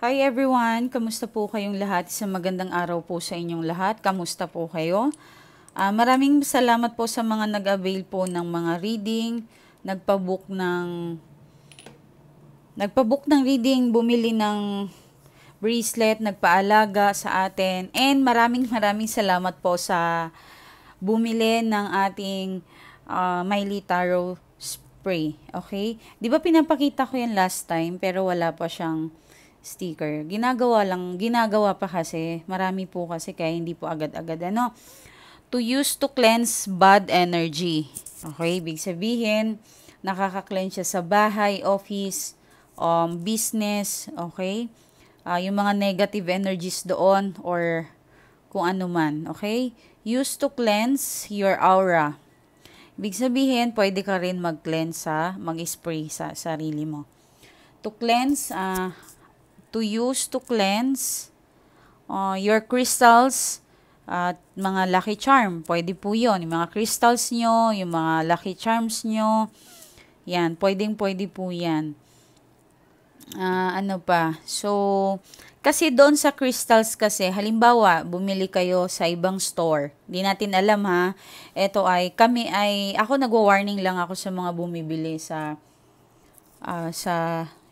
Hi everyone! Kamusta po kayong lahat? Isang magandang araw po sa inyong lahat. Kamusta po kayo? Maraming salamat po sa mga nag-avail po ng mga reading, nagpabook ng reading, bumili ng bracelet, nagpaalaga sa atin, and maraming salamat po sa bumili ng ating Miley Tarot spray. Okay? Di ba pinapakita ko yan last time pero wala pa siyang sticker. Ginagawa pa kasi. Marami po kasi kaya hindi po agad-agad to use to cleanse bad energy. Okay, ibig sabihin, nakaka-cleanse siya sa bahay, office, business, okay? Yung mga negative energies doon or kung ano man, okay? Use to cleanse your aura. Ibig sabihin, pwede ka rin mag-spray sa sarili mo. To cleanse, to cleanse your crystals at mga lucky charm. Pwede po yun. Yung mga crystals nyo, yung mga lucky charms nyo. Yan, pwede po yan. Ano pa? So, kasi doon sa crystals kasi, halimbawa, bumili kayo sa ibang store. Di natin alam ha. Ako nagwa-warning lang ako sa mga bumibili sa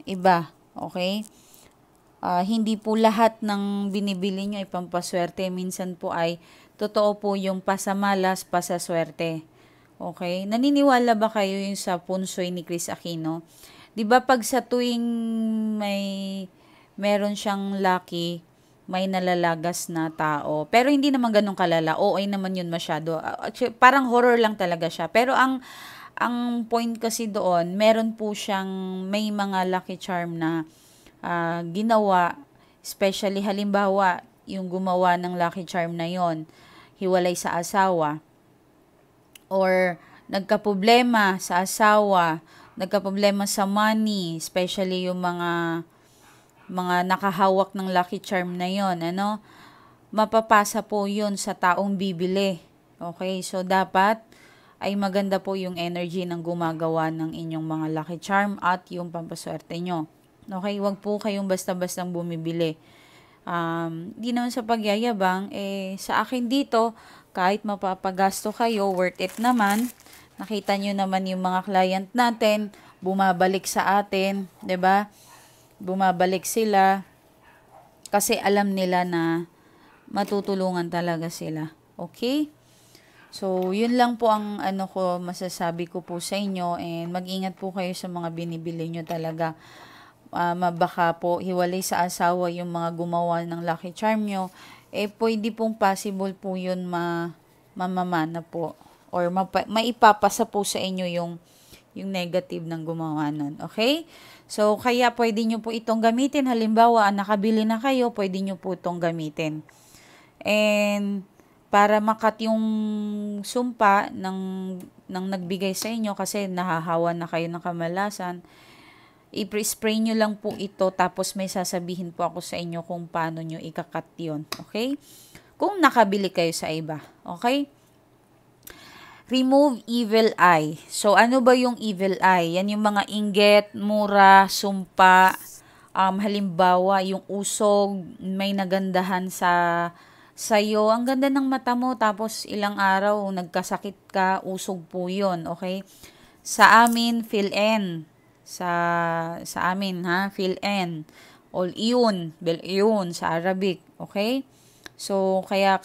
iba. Okay? Hindi po lahat ng binibili nyo ay pampaswerte. Minsan po ay totoo po yung pasamalas, pasaswerte. Okay? Naniniwala ba kayo yung sa punsoy ni Chris Aquino? 'Di ba pag sa tuwing meron siyang lucky, may nalalagas na tao. Pero hindi naman ganun kalala. OA naman yun masyado. Parang horror lang talaga siya. Pero ang point kasi doon, meron po siyang may mga lucky charm na ginawa, especially halimbawa, yung gumawa ng lucky charm na yon, hiwalay sa asawa, or nagkaproblema sa asawa, nagkaproblema sa money, especially yung mga nakahawak ng lucky charm na yon, mapapasa po yun sa taong bibili. Okay, so dapat ay maganda po yung energy ng gumagawa ng inyong mga lucky charm at yung pampaswerte nyo. Okay, wag po kayong basta-bastang bumibili. Di naman sa pagyayabang, sa akin dito, kahit mapapagasto kayo, worth it naman. Nakita nyo naman yung mga client natin, bumabalik sa atin, 'di ba? Bumabalik sila kasi alam nila na matutulungan talaga sila. Okay? So, yun lang po ang masasabi ko po sa inyo, and mag-ingat po kayo sa mga binibili nyo talaga. Baka po hiwalay sa asawa yung mga gumawa ng lucky charm nyo, pwede pong possible po yun mamamana po, or maipapasa po sa inyo yung negative ng gumawa nun. Okay? So, kaya pwede nyo po itong gamitin. Halimbawa, nakabili na kayo, pwede nyo po itong gamitin. And, para makat yung sumpa ng nagbigay sa inyo kasi nahahawa na kayo ng kamalasan, i-spray nyo lang po ito, tapos may sasabihin po ako sa inyo kung paano nyo ikakat yun. Okay? Kung nakabili kayo sa iba. Okay? Remove evil eye. So, ano ba yung evil eye? Yan yung mga inggit, mura, sumpa. Halimbawa, yung usog, may nagandahan sa'yo. Ang ganda ng mata mo, tapos ilang araw, nagkasakit ka, usog po yun. Okay? Sa amin, fill-in. Sa amin, fill-in. All-iyon, bil-iyon, sa Arabic. Okay? So, kaya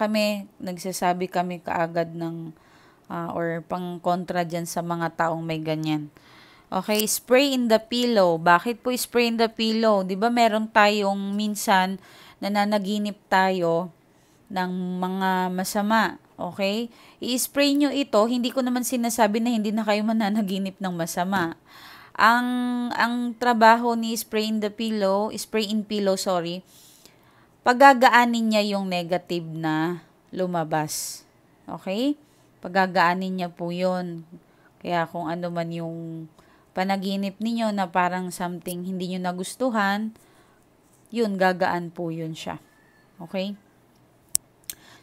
nagsasabi kami kaagad ng or pang-kontra dyan sa mga taong may ganyan. Okay, spray in the pillow. Bakit po spray in the pillow? 'Di ba meron tayong minsan nananaginip tayo ng mga masama. Okay? I-spray nyo ito. Hindi ko naman sinasabi na hindi na kayo mananaginip ng masama. Ang trabaho ni spray in pillow, pagagaanin niya yung negative na lumabas. Okay? Pagagaanin niya po yun. Kaya kung ano man yung panaginip ninyo na parang something hindi nyo nagustuhan, yun, gagaan po yun siya. Okay?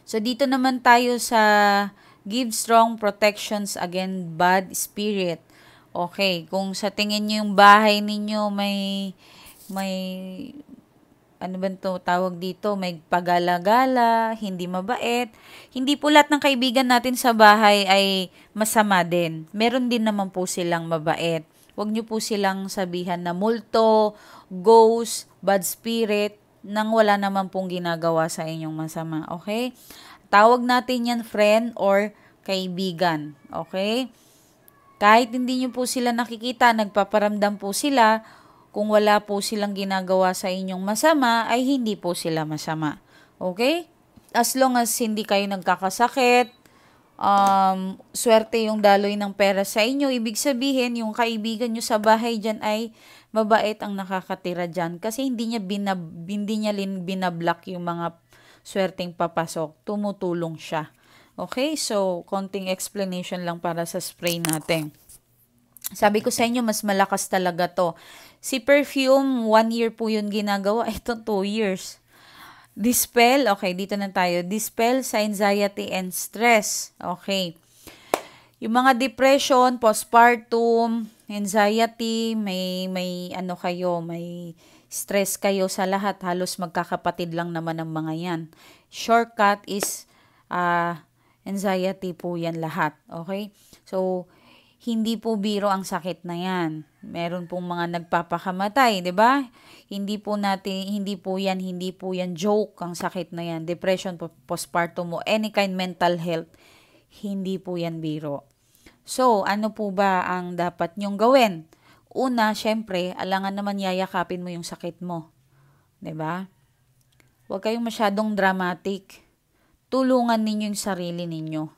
So, dito naman tayo sa give strong protections against bad spirit. Okay, kung sa tingin nyo yung bahay ninyo may ano ba to tawag dito, may pagala-gala, hindi mabait. Hindi po lahat ng kaibigan natin sa bahay ay masama din. Meron din naman po silang mabait. Huwag niyo po silang sabihan na multo, ghost, bad spirit, nang wala naman pong ginagawa sa inyong masama. Okay? Tawag natin yan friend or kaibigan. Okay? Kahit hindi nyo po sila nakikita, nagpaparamdam po sila, kung wala po silang ginagawa sa inyong masama, ay hindi po sila masama. Okay? As long as hindi kayo nagkakasakit, swerte yung daloy ng pera sa inyo, ibig sabihin, yung kaibigan nyo sa bahay dyan ay mabait ang nakakatira dyan. Kasi hindi niya binablock yung mga swerteng papasok. Tumutulong siya. Okay? So, konting explanation lang para sa spray natin. Sabi ko sa inyo, mas malakas talaga to. Si perfume, 1 year po yun ginagawa. Ito, 2 years. Dispel, okay, dito na tayo. Dispel sa anxiety and stress. Okay. Yung mga depression, postpartum, anxiety, may ano kayo, may stress kayo sa lahat. Halos magkakapatid lang naman ang mga yan. Shortcut is anxiety po yan lahat. Okay? So, hindi po biro ang sakit na yan. Meron pong mga nagpapakamatay, 'di ba? Hindi po yan joke ang sakit na yan. Depression, postpartum mo, any kind mental health, hindi po yan biro. So, ano po ba ang dapat nyong gawin? Una, syempre, alangan naman yayakapin mo yung sakit mo. 'Di ba? Huwag kayong masyadong dramatic. Tulungan ninyo yung sarili ninyo.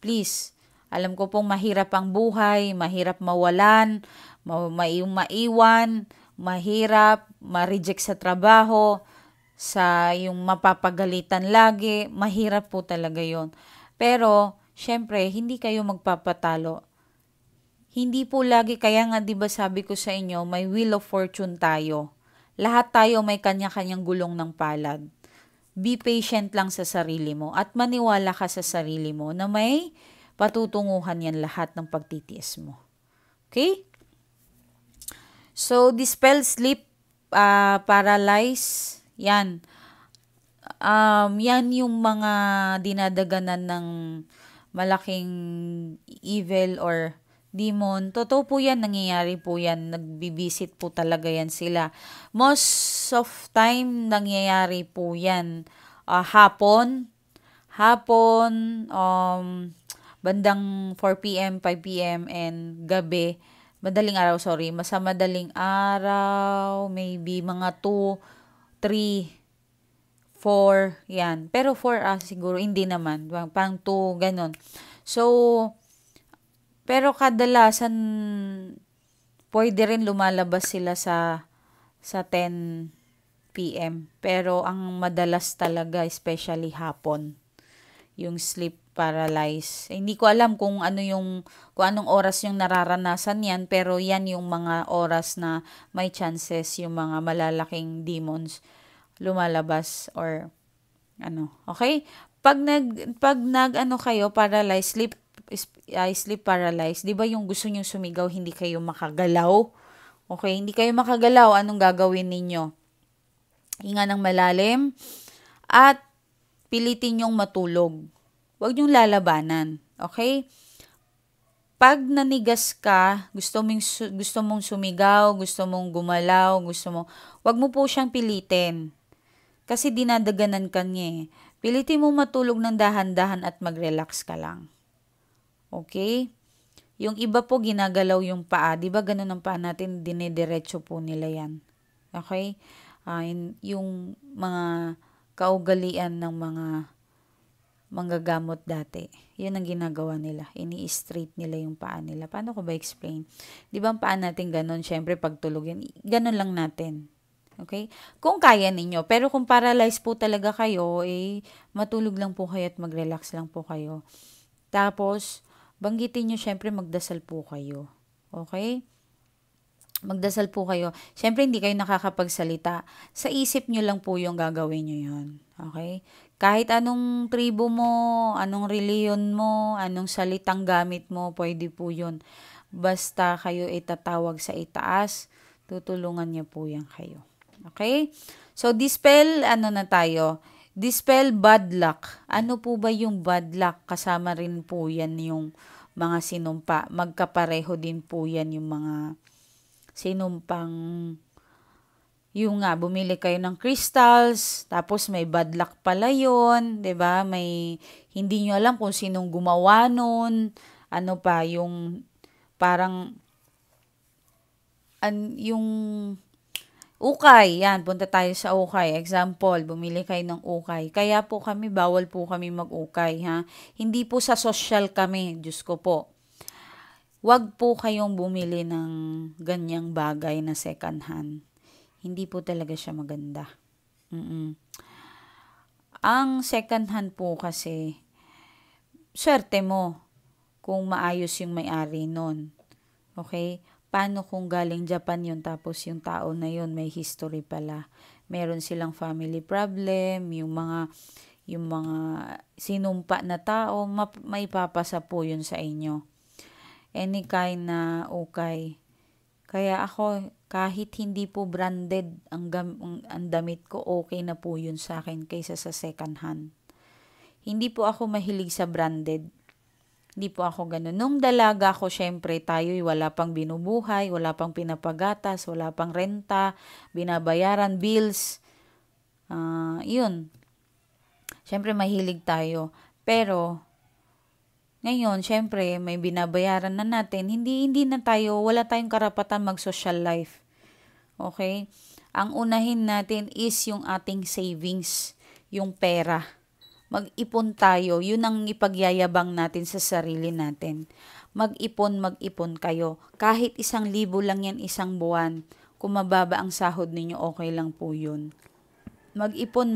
Please. Alam ko pong mahirap ang buhay, mahirap mawalan, maiwan, mahirap ma-reject sa trabaho, sa yung mapapagalitan lagi, mahirap po talaga yon. Pero, syempre, hindi kayo magpapatalo. Hindi po lagi, kaya nga 'di ba sabi ko sa inyo, may wheel of fortune tayo. Lahat tayo may kanya-kanyang gulong ng palad. Be patient lang sa sarili mo at maniwala ka sa sarili mo na may patutunguhan yan lahat ng pagtitiis mo. Okay? So, dispel sleep paralyze, yan. Yan yung mga dinadaganan ng malaking evil or demon. Totoo po yan, nangyayari po yan. Nagbibisit po talaga yan sila. Most of time, nangyayari po yan hapon, bandang 4 p.m., 5 p.m. and gabi, sa madaling araw, maybe mga 2, 3, 4, yan. Pero 4 siguro, hindi naman. Pang 2, ganon. So, pero kadalasan, pwede rin lumalabas sila sa 10 p.m. Pero ang madalas talaga, especially hapon, yung sleep paralyze. Hindi ko alam kung anong oras yung nararanasan yan, pero yan yung mga oras na may chances yung mga malalaking demons lumalabas or okay? Pag kayo paralyzed, sleep paralyzed, 'di ba yung gusto niyo sumigaw, hindi kayo makagalaw? Okay, hindi kayo makagalaw, anong gagawin ninyo? Hinga ng malalim at pilitin yung matulog. Huwag niyong lalabanan. Okay? Pag nanigas ka, gusto mong sumigaw, gusto mong gumalaw, huwag mo po siyang pilitin. Kasi dinadaganan ka niya eh. Pilitin mo matulog ng dahan-dahan at mag-relax ka lang. Okay? Yung iba po ginagalaw yung paa. Di ba ganun ang paa natin, dinidiretso po nila yan. Okay? Yung mga kaugalian ng mga manggagamot dati. Yun ang ginagawa nila. Ini-straight nila yung paa nila. Paano ko ba explain? Di ba ang paa natin ganun? Syempre, pag tulog yan, ganun lang natin. Okay? Kung kaya ninyo. Pero kung paralyzed po talaga kayo, matulog lang po kayo at mag-relax lang po kayo. Tapos, banggitin nyo, syempre, magdasal po kayo. Okay? Magdasal po kayo. Syempre, hindi kayo nakakapagsalita. Sa isip nyo lang po yung gagawin nyo yun. Okay? Kahit anong tribo mo, anong reliyon mo, anong salitang gamit mo, pwede po yun. Basta kayo itatawag sa itaas, tutulungan niya po yan kayo. Okay? So, dispel, ano na tayo? Dispel bad luck. Ano po ba yung bad luck? Kasama rin po yan yung mga sinumpa. Magkapareho din po yan yung mga sinumpang, yung nga, bumili kayo ng crystals, tapos may bad luck pala yun, 'di ba? May, hindi nyo alam kung sinong gumawa nun, ano pa, yung, parang, yung ukay, yan, punta tayo sa ukay. Example, bumili kayo ng ukay. Kaya po kami, bawal po kami mag-ukay, ha? Hindi po sa social kami, Diyos ko po. Wag po kayong bumili ng ganyang bagay na second hand. Hindi po talaga siya maganda. Mm-mm. Ang second hand po kasi, swerte mo kung maayos yung may-ari nun. Okay? Paano kung galing Japan yun tapos yung tao na yun may history pala? Meron silang family problem, yung mga sinumpa na tao, may papasa po yun sa inyo. Any kind na ukay. Kaya ako, kahit hindi po branded ang damit ko, okay na po yun sa akin kaysa sa second hand. Hindi po ako mahilig sa branded. Hindi po ako ganun. Nung dalaga ko, syempre, tayo'y wala pang binubuhay, wala pang pinapagatas, wala pang renta, binabayaran, bills. Yun. Syempre, mahilig tayo. Pero, ngayon, syempre, may binabayaran na natin. Hindi na tayo, wala tayong karapatan mag-social life. Okay? Ang unahin natin is yung ating savings, yung pera. Mag-ipon tayo. Yun ang ipagyayabang natin sa sarili natin. Mag-ipon kayo. Kahit 1,000 lang yan isang buwan. Kung mababa ang sahod ninyo, okay lang po yun. Mag-ipon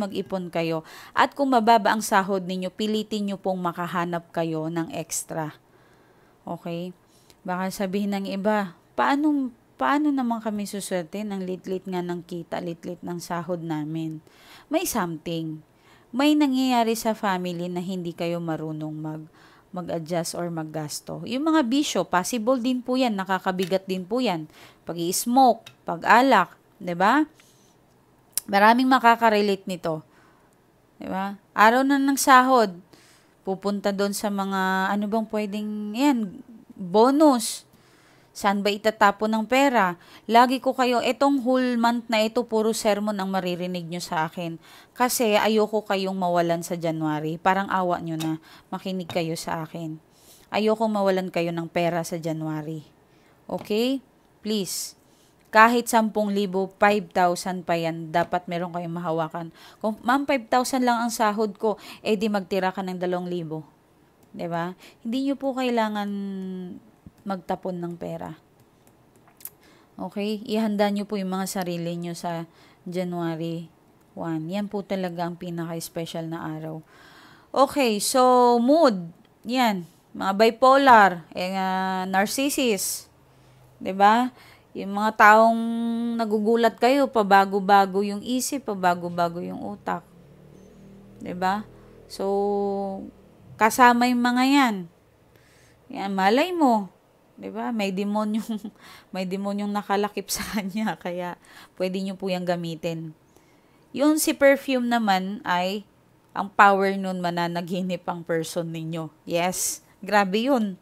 kayo. At kung mababa ang sahod ninyo, pilitin nyo pong makahanap kayo ng extra. Okay? Baka sabihin ng iba, paano naman kami suswerte ng lit-lit nga ng kita, lit-lit ng sahod namin? May something. May nangyayari sa family na hindi kayo marunong mag-adjust or maggasto. Yung mga bisyo, possible din po yan, nakakabigat din po yan. Pag-i-smoke, pag-alak, 'di ba? Maraming makaka-relate nito. 'Di ba? Araw na ng sahod, pupunta doon sa mga, ano bang pwedeng, yan, bonus. Saan ba itatapon ng pera? Lagi ko kayo, etong whole month na ito, puro sermon ang maririnig nyo sa akin. Kasi ayoko kayong mawalan sa January. Parang awa nyo na, makinig kayo sa akin. Ayoko mawalan kayo ng pera sa January. Okay? Please. Kahit 10,000, 5,000 pa yan, dapat meron kayong mahawakan. Kung, ma'am, 5,000 lang ang sahod ko, di magtira ka ng 2,000. Diba? Hindi nyo po kailangan magtapon ng pera. Okay? Ihanda nyo po yung mga sarili nyo sa January 1. Yan po talaga ang pinaka-special na araw. Okay, so mood. Yan. Mga bipolar, narcissist. 'Di ba? Yung mga taong nagugulat kayo, pabago-bago yung isip, pabago-bago yung utak. 'Di ba? So, kasama yung mga yan. Yan, malay mo. 'Di ba? May demonyong nakalakip sa kanya, kaya pwede niyo po 'yang gamitin. Yung si perfume naman ay ang power nun mananaginip ang person ninyo. Yes, grabe yun.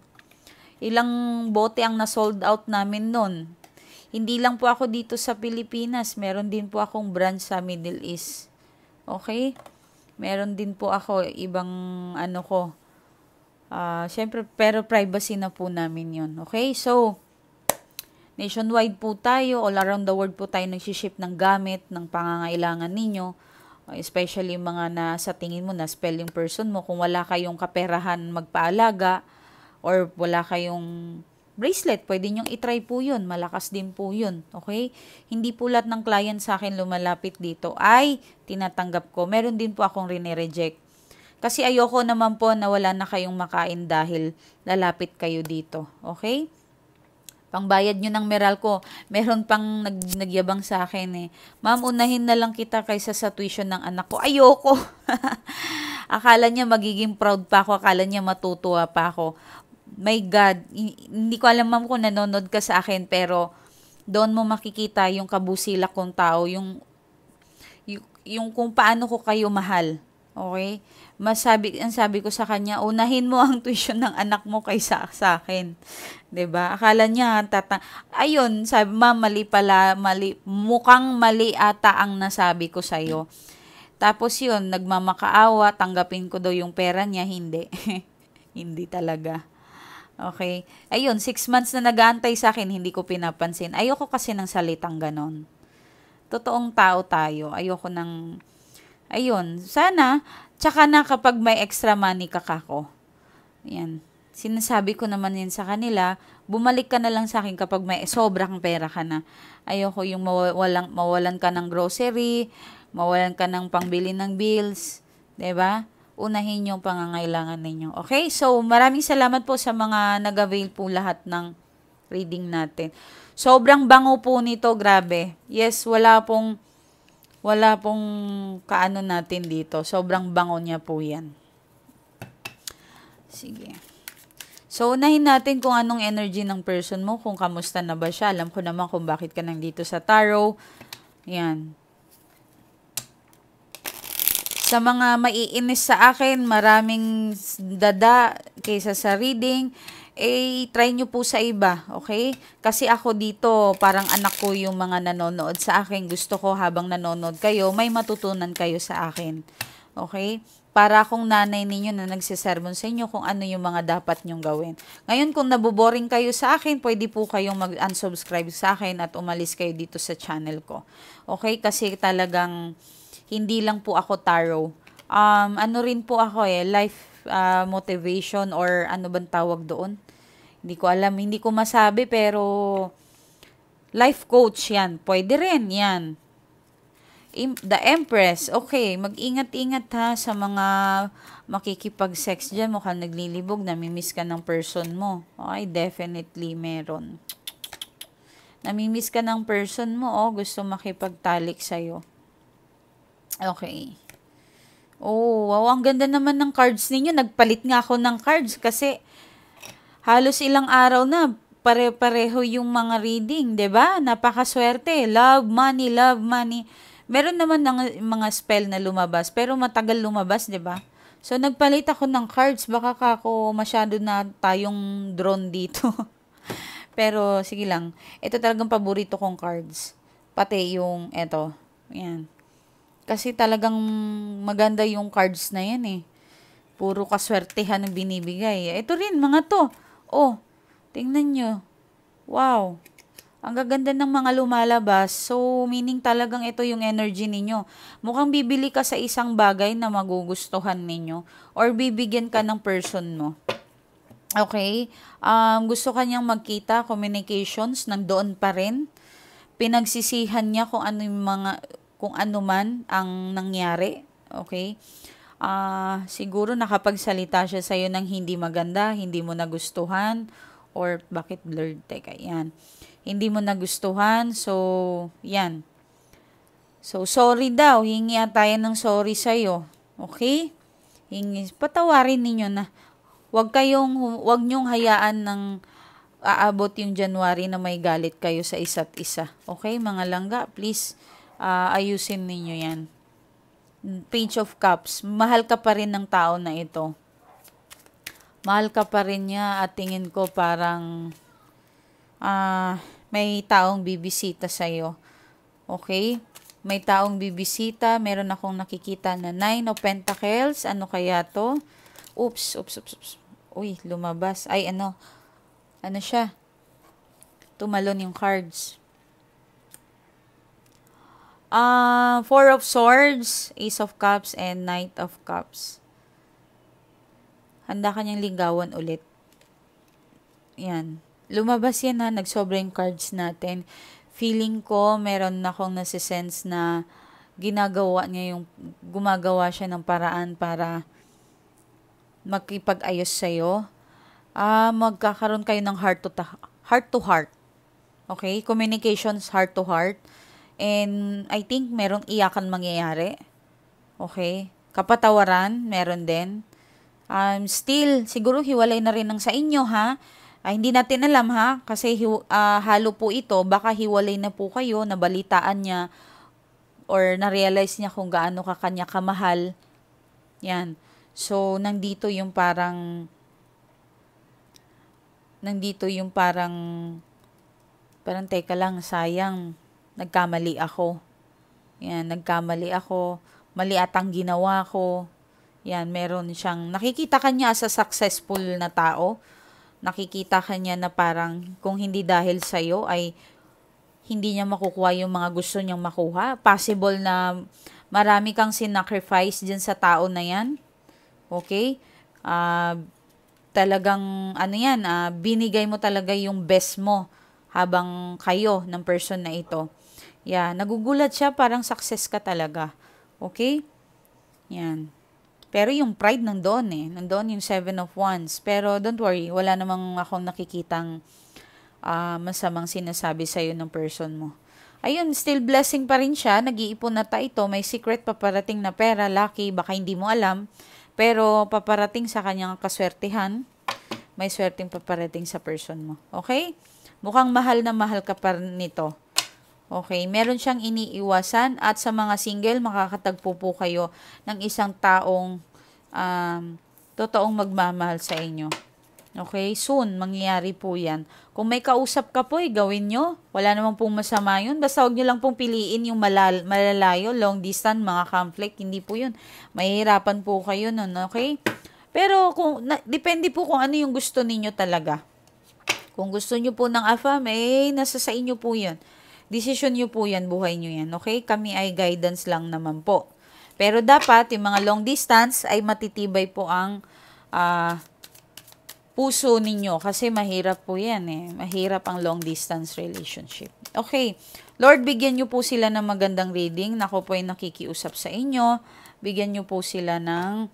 Ilang bote ang na-sold out namin nun. Hindi lang po ako dito sa Pilipinas, meron din po akong branch sa Middle East. Okay? Meron din po ako ibang syempre, pero privacy na po namin yun. Okay? So, nationwide po tayo, all around the world po tayo nagsiship ng gamit, ng pangangailangan ninyo. Especially mga na sa tingin mo na spell yung person mo. Kung wala kayong kaperahan magpaalaga, or wala kayong bracelet, pwede nyong itry po yun. Malakas din po yun. Okay? Hindi po lahat ng client sa akin lumalapit dito ay tinatanggap ko. Meron din po akong reject. Kasi ayoko naman po na wala na kayong makain dahil lalapit kayo dito. Okay? Pangbayad nyo ng Meralco. Meron pang nagyabang sa akin eh. Ma'am, unahin na lang kita kaysa sa tuition ng anak ko. Ayoko! Akala niya magiging proud pa ako. Akala niya matutuwa pa ako. My God, hindi ko alam ma'am kung nanonood ka sa akin, pero doon mo makikita yung kabusila kong tao, yung Yung kung paano ko kayo mahal. Okay? Ang sabi ko sa kanya, unahin mo ang tuition ng anak mo kaysa sa akin. 'Di ba? Akala niya ayun, sabi, "Ma'am, mali pala, mali, mukhang mali ata ang nasabi ko sa iyo." Tapos yun, nagmamakaawa, tanggapin ko daw yung pera niya, hindi. Hindi talaga. Okay. Ayun, 6 months na nag-aantay sa akin, hindi ko pinapansin. Ayoko kasi ng salitang ganon. Totoong tao tayo. Ayoko ng, ayun, sana, tsaka na kapag may extra money ka kako. Yan. Sinasabi ko naman yan sa kanila, bumalik ka na lang sa akin kapag may sobrang pera ka na. Ayoko yung mawalan ka ng grocery, mawalan ka ng pangbili ng bills, 'di ba? Unahin yung pangangailangan ninyo. Okay? So, maraming salamat po sa mga nag-avail po lahat ng reading natin. Sobrang bango po nito, grabe. Yes, wala pong kaano natin dito. Sobrang bango niya po yan. Sige. So, unahin natin kung anong energy ng person mo, kung kamusta na ba siya. Alam ko naman kung bakit ka nandito sa tarot. Yan. Sa mga maiinis sa akin, maraming dada kaysa sa reading, try nyo po sa iba, okay? Kasi ako dito, parang anak ko yung mga nanonood sa akin. Gusto ko habang nanonood kayo, may matutunan kayo sa akin, okay? Para akong nanay ninyo na nagsisermon sa inyo kung ano yung mga dapat nyong gawin. Ngayon, kung naboboring kayo sa akin, pwede po kayong mag-unsubscribe sa akin at umalis kayo dito sa channel ko. Okay? Kasi talagang hindi lang po ako tarot. Ano rin po ako life motivation or ano bang tawag doon? Hindi ko alam, hindi ko masabi pero life coach yan. Pwede rin yan. The Empress. Okay, mag-ingat-ingat ha sa mga makikipag-sex dyan. Mukhang naglilibog, namimiss ka ng person mo. Okay, definitely meron. Namimiss ka ng person mo, gusto makipagtalik sa'yo. Okay. Oh, wow, ang ganda naman ng cards ninyo. Nagpalit nga ako ng cards kasi halos ilang araw na pare-pareho yung mga reading, 'di ba? Napakaswerte. Love, money, love, money. Meron naman ng mga spell na lumabas, pero matagal lumabas, 'di ba? So nagpalit ako ng cards, baka ako masyado na tayong drone dito. Pero sige lang. Ito talagang paborito kong cards. Pati yung eto. Ayan. Kasi talagang maganda yung cards na yan eh. Puro kaswertehan ang binibigay. Ito rin, mga to. Oh, tingnan nyo. Wow. Ang gaganda ng mga lumalabas. So, meaning talagang ito yung energy ninyo. Mukhang bibili ka sa isang bagay na magugustuhan ninyo. Or bibigyan ka ng person mo. Okay? Gusto kanyang magkita, communications, nandoon pa rin. Pinagsisihan niya kung ano yung kung ano man ang nangyari, okay? Siguro nakapagsalita siya sa'yo ng hindi maganda, hindi mo nagustuhan, or bakit blurred? Teka, yan. Hindi mo nagustuhan, so, yan. So, sorry daw, hingi tayo ng sorry sa'yo, okay? Patawarin ninyo na. Huwag niyong hayaan ng aabot yung January na may galit kayo sa isa't isa. Okay, mga langga, please, ayusin ninyo yan. Page of Cups. Mahal ka pa rin ng tao na ito. Mahal ka pa rin niya at tingin ko parang may taong bibisita sa'yo. Okay? May taong bibisita. Meron akong nakikita na 9 of Pentacles. Ano kaya to? Oops. Uy, lumabas. Ay, ano siya? Tumalon yung cards. 4 of Swords, Ace of Cups, and Knight of Cups. Handa kanyang ligawan ulit. Yan. Lumabas yan ha, nagsobra yung cards natin. Feeling ko, meron na akong nasisense na gumagawa siya ng paraan para makipag-ayos sa'yo. Magkakaroon kayo ng heart to heart. Okay? Communications, heart to heart. And I think merong iyakan mangyayari. Okay? Kapatawaran, meron din. Still, siguro hiwalay na rin ng sa inyo, ha? Hindi natin alam, ha? Kasi halo po ito. Baka hiwalay na po kayo, nabalitaan niya. or na-realize niya kung gaano ka kanya kamahal. Yan. So, parang teka lang, sayang, nagkamali ako. Yan, nagkamali ako. Mali atang ginawa ko. Yan, meron siyang, nakikita kanya as a successful na tao. Nakikita kanya na parang, kung hindi dahil sa'yo, ay hindi niya makukuha yung mga gusto niyang makuha. Possible na marami kang sinacrifice dyan sa tao na yan. Okay? Talagang, binigay mo talaga yung best mo habang kayo ng person na ito. Yeah, nagugulat siya, parang success ka talaga. Okay? Yan. Pero yung pride nandoon eh. Nandoon yung 7 of Wands. Pero don't worry, wala namang akong nakikitang masamang sinasabi sa'yo ng person mo. Ayun, still blessing pa rin siya. Nag-iipon na ito. May secret paparating na pera, lucky, baka hindi mo alam. Pero paparating sa kanyang kaswertihan. May swerteng paparating sa person mo. Okay? Mukhang mahal na mahal ka pa nito. Okay? Meron siyang iniiwasan. At sa mga single, makakatagpo po kayo ng isang taong totoong magmamahal sa inyo. Okay? Soon, mangyayari po yan. Kung may kausap ka po, gawin nyo. Wala namang pong masama yun. Basta huwag nyo lang pong piliin yung malalayo, long distance, mga conflict. Hindi po yun. Mahihirapan po kayo nun. Okay? Pero, depende po kung ano yung gusto ninyo talaga. Kung gusto nyo po ng AFAM, nasa sa inyo po yun. Decision nyo po yan, buhay nyo yan. Okay? Kami ay guidance lang naman po. Pero dapat, yung mga long distance, ay matitibay po ang puso ninyo kasi mahirap po yan Mahirap ang long distance relationship. Okay. Lord, bigyan nyo po sila ng magandang reading. Ako po ay nakikiusap sa inyo. Bigyan nyo po sila ng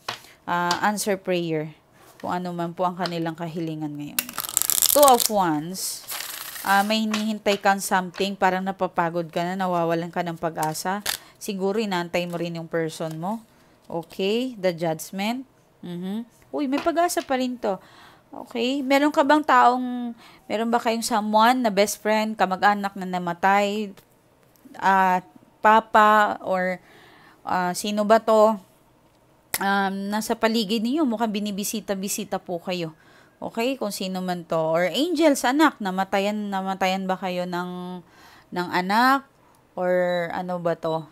answer prayer. Kung ano man po ang kanilang kahilingan ngayon. 2 of Wands. May hinihintay kang something. Parang napapagod ka na. Nawawalan ka ng pag-asa. Siguro inaantay mo rin yung person mo. Okay. The Judgment. Uy, may pag-asa pa rin to. Okay? Meron ba kayong someone na best friend, kamag-anak na namatay, papa, or sino ba to? Nasa paligid niyo, mukhang binibisita-bisita po kayo. Okay? Kung sino man to. Or angels, anak, namatayan ba kayo ng anak? Or ano ba to?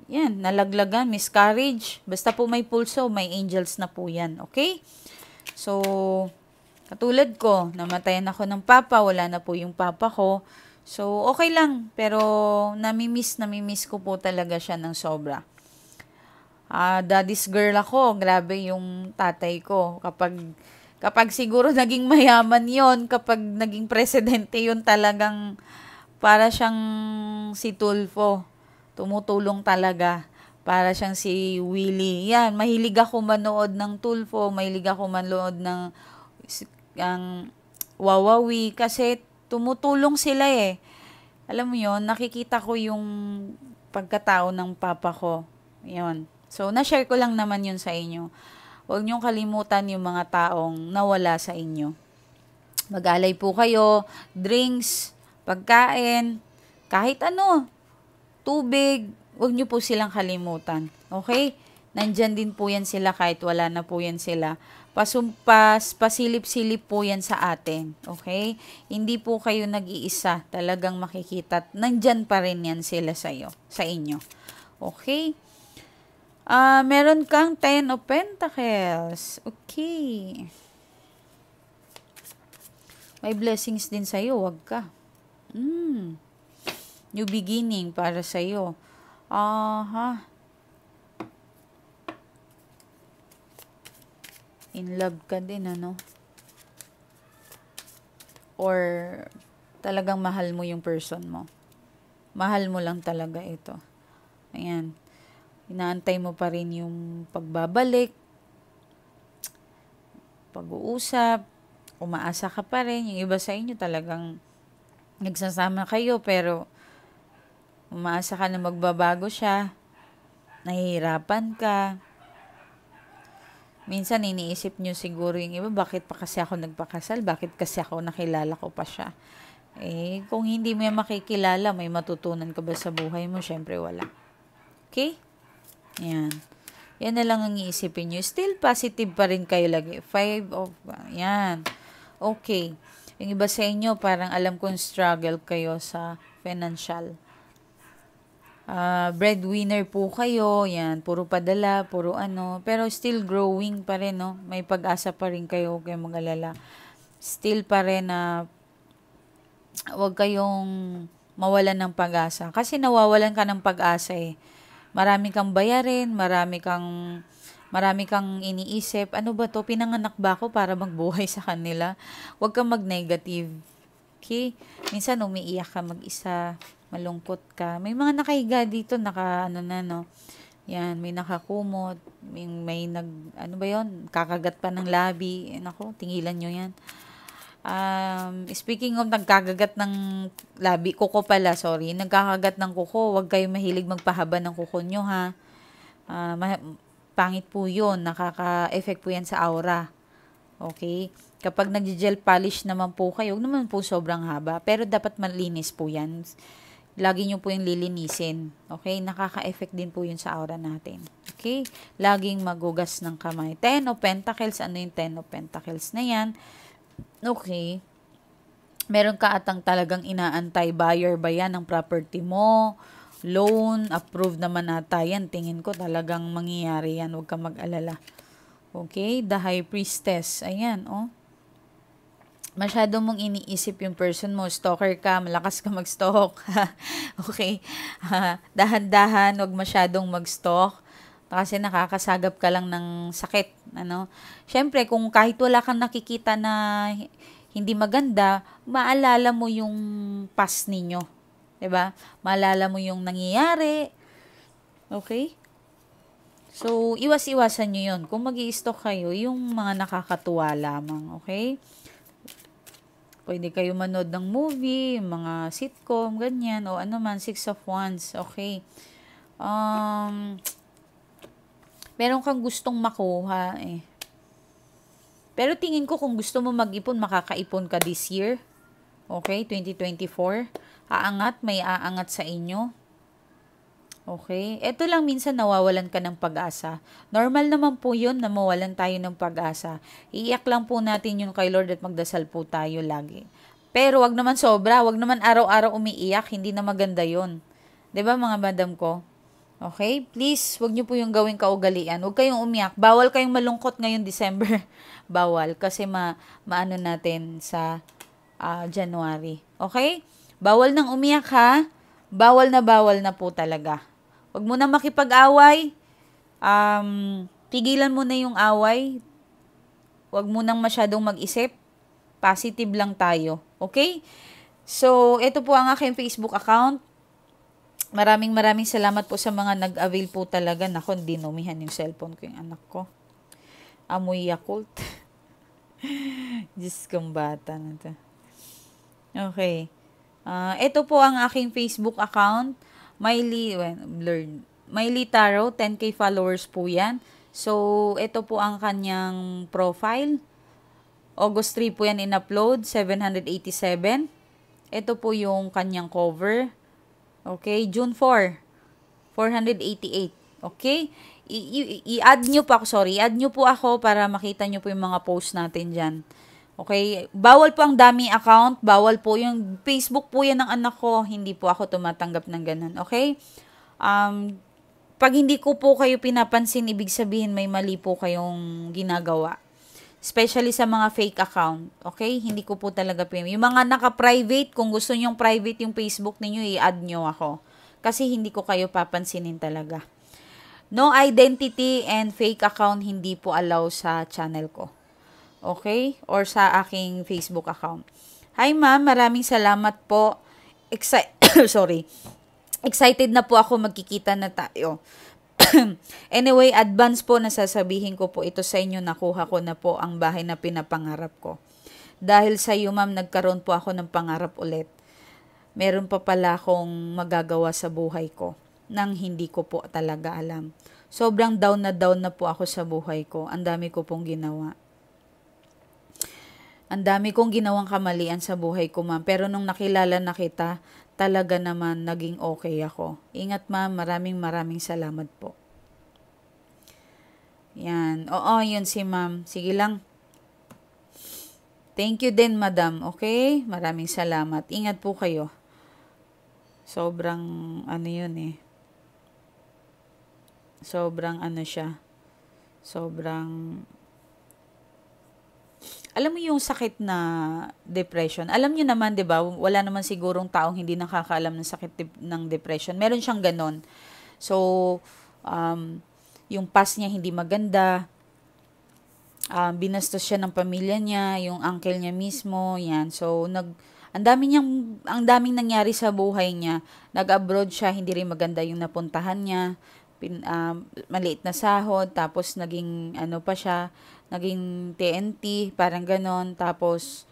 Yan, nalaglagan, miscarriage. Basta po may pulso, may angels na po yan. Okay? So, katulad ko, namatayan ako ng papa, wala na po yung papa ko. So, okay lang. Pero, namimiss ko po talaga siya ng sobra. Daddy's girl ako, grabe yung tatay ko. Kapag siguro naging mayaman yon, kapag naging presidente yon, talagang para siyang si Tulfo. Tumutulong talaga. Para siyang si Willie. Yan, mahilig ako manood ng Tulfo, mahilig ako manood ng Wawawi kasi tumutulong sila Alam mo yon, nakikita ko yung pagkatao ng papa ko. Yon. So, na-share ko lang naman yun sa inyo. Huwag niyong kalimutan yung mga taong nawala sa inyo. Mag-alay po kayo, drinks, pagkain, kahit ano, tubig, huwag niyo po silang kalimutan. Okay? Nandyan din po yan sila kahit wala na po yan sila. Pasumpas, pasilip-silip po yan sa atin. Okay? Hindi po kayo nag-iisa. Talagang makikita. Nandyan pa rin yan sila sa inyo. Okay? Meron kang 10 of Pentacles. Okay. May blessings din sa'yo. Huwag ka. New beginning para sa'yo. In love ka din, ano? Or talagang mahal mo yung person mo. Mahal mo lang talaga ito. Ayan. Inaantay mo pa rin yung pagbabalik, pag-uusap, umaasa ka pa rin. Yung iba sa inyo talagang nagsasama kayo pero umaasa ka na magbabago siya. Nahihirapan ka. Minsan iniisip nyo siguro yung iba, bakit pa kasi ako nagpakasal? Bakit kasi ako nakilala ko pa siya? Eh, kung hindi mo yan makikilala, may matutunan ka ba sa buhay mo? Syempre wala. Okay? Yan. Yan na lang ang iisipin nyo. Still positive pa rin kayo lagi. 5 of, yan. Okay. Yung iba sa inyo, parang alam kong struggle kayo sa financial. Breadwinner po kayo, yan, puro padala, puro ano, pero still growing pa rin, no? May pag-asa pa rin kayo, huwag kayong mag-alala. Still pa rin na huwag kayong mawalan ng pag-asa. Kasi nawawalan ka ng pag-asa eh. Marami kang bayarin, marami kang iniisip. Ano ba to? Pinanganak ba ako para magbuhay sa kanila? Huwag kang mag-negative. Okay? Minsan umiiyak ka mag-isa, malungkot ka. May mga nakahiga dito, ano na, no? Yan, may nakakumot, ano ba yon? Kakagat pa ng labi. Nako, tingilan nyo yan. Speaking of nagkakagat ng labi, kuko pala, sorry. Nagkakagat ng kuko, huwag kayo mahilig magpahaba ng kuko nyo, ha? Pangit po yun, nakaka-effect po yan sa aura. Okay? Kapag nag-gel polish naman po kayo, huwag naman po sobrang haba, pero dapat malinis po yan. Lagi nyo po yung lilinisin. Okay? Nakaka-effect din po yun sa aura natin. Okay? Laging magugas ng kamay. 10 of Pentacles. Ano yung 10 of Pentacles na yan? Okay. Meron ka atang talagang inaantay. Buyer ba yan ng property mo? Loan? Approved naman ata yan. Tingin ko talagang mangyayari yan. Huwag ka mag-alala. Okay? The High Priestess. Ayan, oh. Masyado mong iniisip yung person mo. Stalker ka, malakas ka mag-stalk. Okay? Dahan-dahan, huwag masyadong mag-stalk. Kasi nakakasagap ka lang ng sakit. Ano? Siyempre, kung kahit wala kang nakikita na hindi maganda, maalala mo yung past ninyo. 'Di ba? Maalala mo yung nangyayari. Okay? So, iwas-iwasan nyo yun. Kung mag-i-stalk kayo, yung mga nakakatuwa lamang. Okay? Pwede kayo manood ng movie, mga sitcom, ganyan, o ano man, 6 of Wands, okay. Meron kang gustong makuha, eh. Pero tingin ko kung gusto mo mag-ipon, makakaipon ka this year. Okay, 2024. May aangat sa inyo. Okay, eto lang minsan nawawalan ka ng pag-asa. Normal naman po yun na mawalan tayo ng pag-asa. Iiyak lang po natin yung kay Lord at magdasal po tayo lagi. Pero wag naman sobra, wag naman araw-araw umiiyak, hindi na maganda yun. 'Di ba mga madam ko? Okay, please, wag niyo po yung gawing kaugalian. Wag kayong umiyak. Bawal kayong malungkot ngayon December. Bawal kasi maano natin sa January. Okay? Bawal nang umiyak ha. Bawal na po talaga. Huwag mo na makipag-away. Pigilan mo na yung away. Huwag mo nang masyadong mag-isip. Positive lang tayo. Okay? So, ito po ang aking Facebook account. Maraming salamat po sa mga nag-avail po talaga. Naku, dinumihan yung cellphone ko yung anak ko. Amoy Yakult. Diyos kong bata na to. Okay. Ito po ang aking Facebook account. Miley Tarot, 10K followers po yan. So, ito po ang kanyang profile. August 3 po yan in-upload, 787. Ito po yung kanyang cover. Okay, June 4, 488. Okay? I-add nyo po ako, i-add nyo po ako para makita nyo po yung mga post natin dyan. Okay? Bawal po ang dami account, bawal po yung Facebook po yan ng anak ko, hindi po ako tumatanggap ng ganun. Okay? Pag hindi ko po kayo pinapansin, ibig sabihin may mali po kayong ginagawa. Especially sa mga fake account. Okay? Hindi ko po talaga yung mga naka-private, kung gusto nyong private yung Facebook ninyo, i-add nyo ako. Kasi hindi ko kayo papansinin talaga. No identity and fake account hindi po allow sa channel ko. Okay? Or sa aking Facebook account. Hi ma'am, maraming salamat po. Sorry. Excited na po ako, magkikita na tayo. Anyway, advance po na sasabihin ko po ito sa inyo, nakuha ko na po ang bahay na pinapangarap ko. Dahil sa iyo ma'am, nagkaroon po ako ng pangarap ulit. Meron pa pala akong magagawa sa buhay ko nang hindi ko po talaga alam. Sobrang down na po ako sa buhay ko. Ang dami ko pong ginawa. Ang dami kong ginawang kamalian sa buhay ko, ma'am. Pero nung nakilala na kita, talaga naman naging okay ako. Ingat, ma'am. Maraming maraming salamat po. Yan. Oo, yun si ma'am. Sige lang. Thank you din, madam. Okay? Maraming salamat. Ingat po kayo. Sobrang, ano yun eh. Sobrang ano siya. Sobrang, alam mo yung sakit na depression. Alam niyo naman, 'di ba? Wala naman sigurong taong hindi nakakaalam ng sakit ng depression. Meron siyang ganon. So, um, yung past niya hindi maganda. Binastos siya ng pamilya niya, yung uncle niya mismo, yan. So, ang daming nangyari sa buhay niya. Nag-abroad siya, hindi rin maganda yung napuntahan niya. Maliit na sahod, tapos naging ano pa siya, naging TNT, parang ganon. Tapos,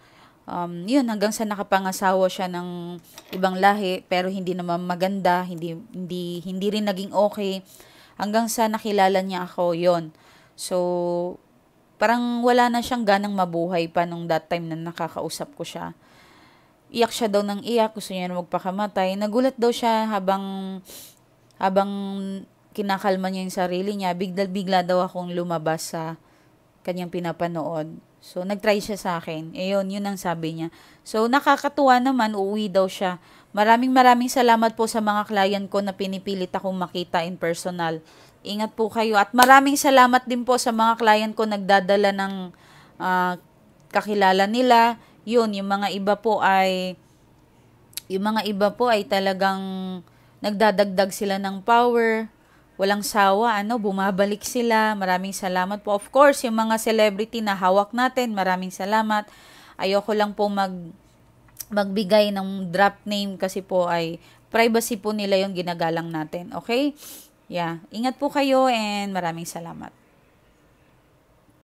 yun, hanggang sa nakapangasawa siya ng ibang lahi, pero hindi naman maganda, hindi rin naging okay. Hanggang sa nakilala niya ako, yon. So, parang wala na siyang ganang mabuhay pa nung that time na nakakausap ko siya. Iyak siya daw ng iyak, gusto niya na magpakamatay. Nagulat daw siya habang kinakalma niya yung sarili niya, bigla daw akong lumabas sa kanyang pinapanood. So, nag-try siya sa akin. Yun ang sabi niya. So, nakakatuwa naman, uuwi daw siya. Maraming salamat po sa mga client ko na pinipilit akong makita in personal. Ingat po kayo. At maraming salamat din po sa mga client ko nagdadala ng kakilala nila. Yung mga iba po ay talagang nagdadagdag sila ng power. Walang sawa, bumabalik sila. Maraming salamat po. Of course, yung mga celebrity na hawak natin, maraming salamat. Ayoko lang po magbigay ng drop name kasi po ay privacy po nila yung ginagalang natin. Okay? Yeah. Ingat po kayo and maraming salamat.